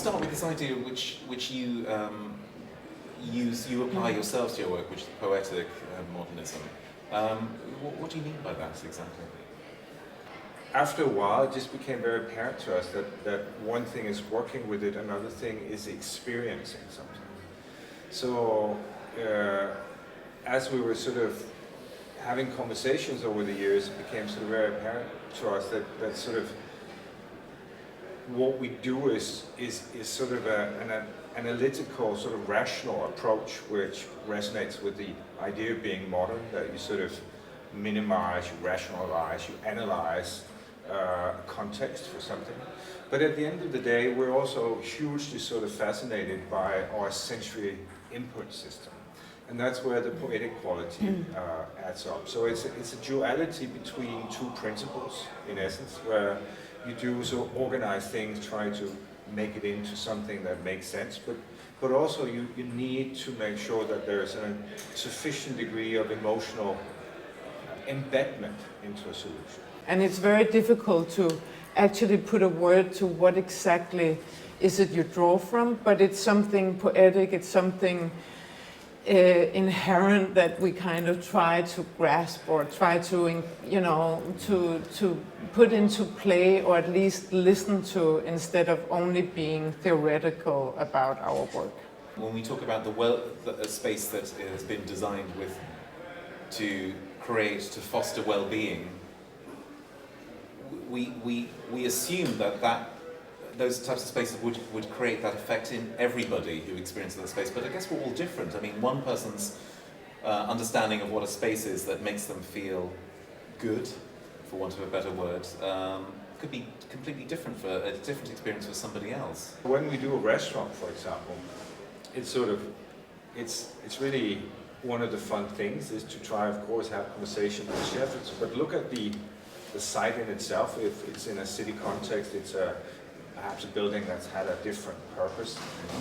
start with this idea which you you apply yourselves to your work, which is poetic modernism. What do you mean by that exactly? After a while, it just became very apparent to us that one thing is working with it, another thing is experiencing something. So as we were sort of having conversations over the years, it became sort of very apparent to us that sort of what we do is sort of an analytical, sort of rational approach, which resonates with the idea of being modern, that you sort of minimize, you rationalize, you analyze context for something. But at the end of the day, we're also hugely sort of fascinated by our sensory input system. And that's where the poetic quality adds up. So it's a duality between two principles, in essence, where you do so organize things, try to make it into something that makes sense, but also you need to make sure that there's a sufficient degree of emotional embedment into a solution. And it's very difficult to actually put a word to what exactly is it you draw from, but it's something poetic, it's something inherent that we kind of try to grasp or try to, you know, to put into play, or at least listen to, instead of only being theoretical about our work. When we talk about a space that has been designed to foster well-being, we assume that those types of spaces would create that effect in everybody who experiences that space. But I guess we're all different. I mean, one person's understanding of what a space is that makes them feel good, for want of a better word, could be completely different for a different experience for somebody else. When we do a restaurant, for example, it's really one of the fun things is to try, of course, have conversation with the chef, but look at the site in itself. If it's in a city context, it's perhaps a building that's had a different purpose.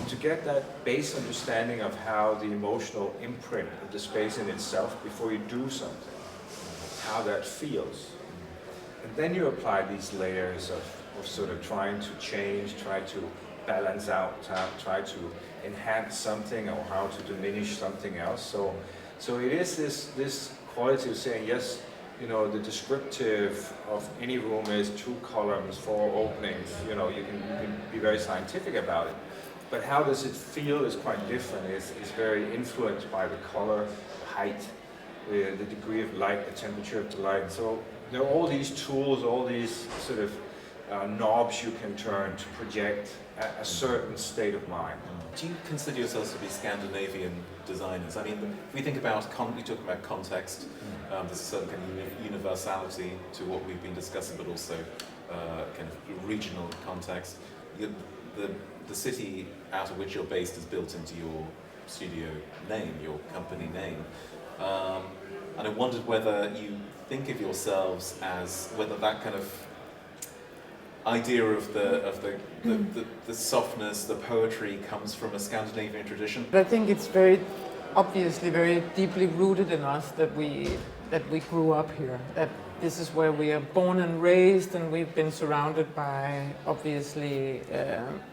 To get that base understanding of how the emotional imprint of the space in itself before you do something, how that feels. And then you apply these layers of sort of trying to change, try to balance out, try to enhance something or how to diminish something else. So it is this quality of saying, yes, you know, the descriptive of any room is 2 columns, 4 openings. You know, you can be very scientific about it. But how does it feel is quite different. It's very influenced by the color, the height, the degree of light, the temperature of the light. So there are all these tools, all these sort of knobs you can turn to project a certain state of mind. Do you consider yourselves to be Scandinavian designers? I mean, we think about, we talk about context, there's a certain kind of universality to what we've been discussing, but also kind of regional context. The city out of which you're based is built into your studio name, your company name. And I wondered whether you think of yourselves as, whether that kind of idea of the softness, the poetry comes from a Scandinavian tradition. But I think it's very obviously very deeply rooted in us that we grew up here, that this is where we are born and raised, and we've been surrounded by obviously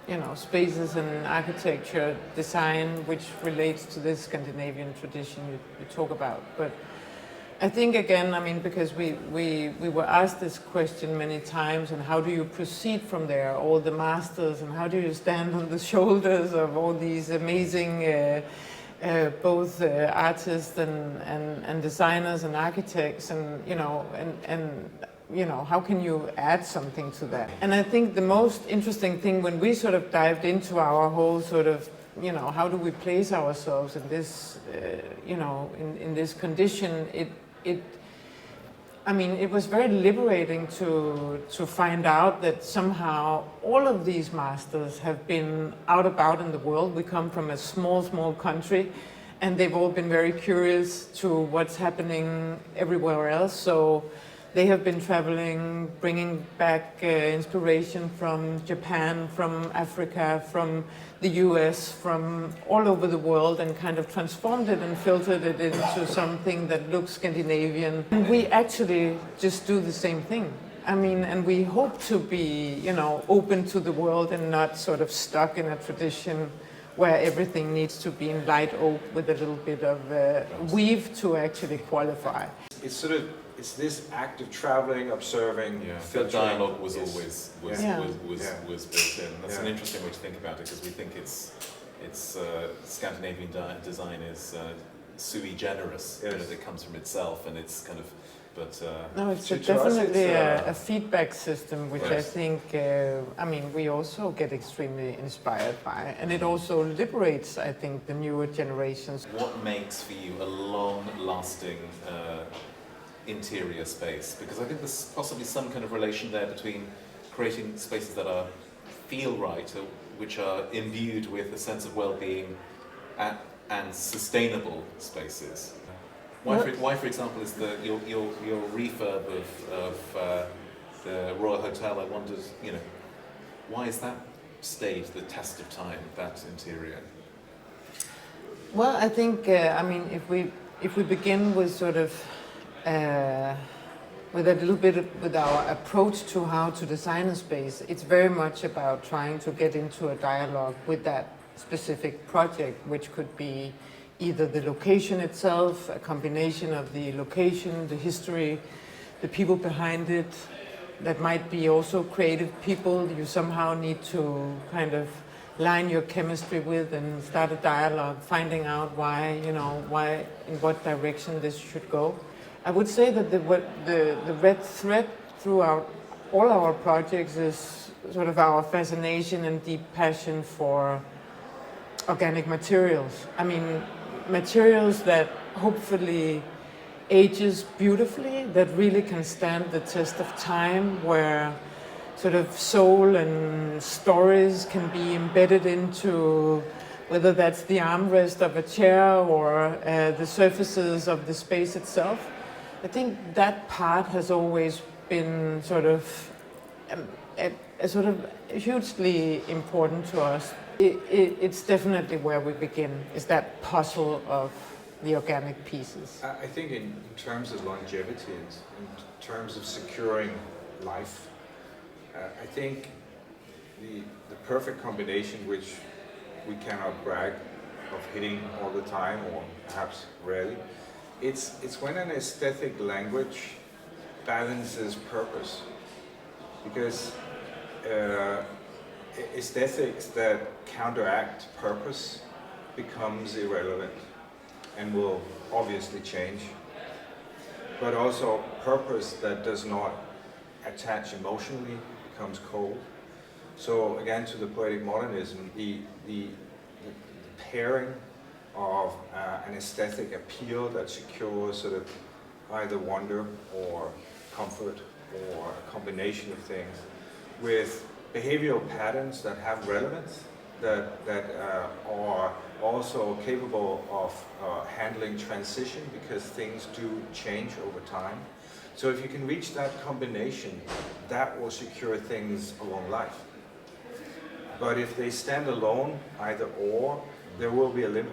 you know, spaces and architecture design which relates to this Scandinavian tradition you talk about. But I think again, I mean, because we were asked this question many times, and how do you proceed from there, all the masters, and how do you stand on the shoulders of all these amazing both artists and designers and architects, and you know, and you know, how can you add something to that? And I think the most interesting thing when we sort of dived into our whole sort of, you know, how do we place ourselves in this, you know, in this condition, I mean, it was very liberating to find out that somehow all of these masters have been out about in the world. We come from a small country, and they've all been very curious to what's happening everywhere else. So they have been traveling, bringing back inspiration from Japan, from Africa, from the US, from all over the world, and kind of transformed it and filtered it into something that looks Scandinavian. And we actually just do the same thing. I mean, and we hope to be, you know, open to the world and not sort of stuck in a tradition where everything needs to be in light oak with a little bit of weave to actually qualify. It's sort of, it's this act of traveling, observing, Yeah, the filtering. dialogue was Yes. always Yeah. was built in. That's an Yeah. interesting way to think about it, because we think it's Scandinavian design is sui generis. You know, Yes. it comes from itself, and it's kind of. But No, it's To us, definitely it's, a feedback system, which I Yes. think, I mean, we also get extremely inspired by. And it also liberates, I think, the newer generations. what makes for you a long-lasting interior space? Because I think there's possibly some kind of relation there between creating spaces that feel right, which are imbued with a sense of well-being, and sustainable spaces. Why, for example, is your refurb of the Royal Hotel? I wondered, you know, why has that stayed the test of time? That interior. Well, I think, I mean, if we begin with sort of with a little bit with our approach to how to design a space, it's very much about trying to get into a dialogue with that specific project, which could be either the location itself, a combination of the location, the history, the people behind it. That might be also creative people you somehow need to kind of line your chemistry with and start a dialogue, finding out why, you know, why, in what direction this should go. I would say that the red thread throughout all our projects is sort of our fascination and deep passion for organic materials. I mean, materials that hopefully ages beautifully, that really can stand the test of time, where sort of soul and stories can be embedded into, whether that's the armrest of a chair or the surfaces of the space itself. I think that part has always been sort of hugely important to us. It's definitely where we begin, is that puzzle of the organic pieces. I think in terms of longevity and in terms of securing life, I think the perfect combination, which we cannot brag of hitting all the time, or perhaps rarely, it's when an aesthetic language balances purpose. Because aesthetics that counteract purpose becomes irrelevant and will obviously change. But also purpose that does not attach emotionally becomes cold. So again, to the poetic modernism, the pairing of an aesthetic appeal that secures sort of either wonder or comfort or a combination of things, with behavioral patterns that have relevance, that are also capable of handling transition, because things do change over time. So if you can reach that combination, that will secure things along life. But if they stand alone, either or, there will be a limit.